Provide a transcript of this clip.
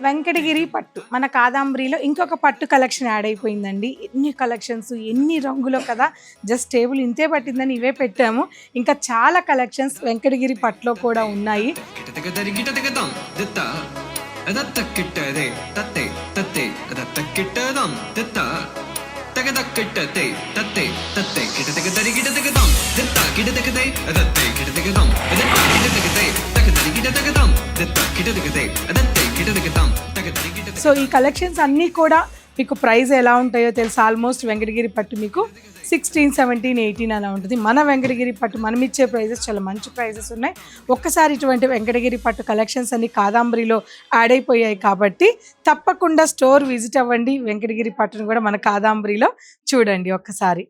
వెంకటగిరి పట్టు మన కాదాంబరిలో ఇంకొక పట్టు కలెక్షన్ యాడ్ అయిపోయిందండి. ఎన్ని కలెక్షన్స్ ఎన్ని రంగులో కదా, జస్ట్ టేబుల్ ఇంతే పట్టిందని ఇవే పెట్టాము. ఇంకా చాలా కలెక్షన్స్ వెంకటగిరి పట్టులో కూడా ఉన్నాయి. సో ఈ కలెక్షన్స్ అన్నీ కూడా మీకు ప్రైస్ ఎలా ఉంటాయో తెలుసు. ఆల్మోస్ట్ వెంకటగిరి పట్టు మీకు 16, 17, 18 అలా ఉంటుంది. మన వెంకటగిరి పట్టు మనం ఇచ్చే ప్రైజెస్ చాలా మంచి ప్రైజెస్ ఉన్నాయి. ఒక్కసారి ఇటువంటి వెంకటగిరి పట్టు కలెక్షన్స్ అన్ని కాదాంబరిలో యాడ్ అయిపోయాయి కాబట్టి తప్పకుండా స్టోర్ విజిట్ అవ్వండి. వెంకటగిరి పట్టును కూడా మన కాదాంబరిలో చూడండి ఒక్కసారి.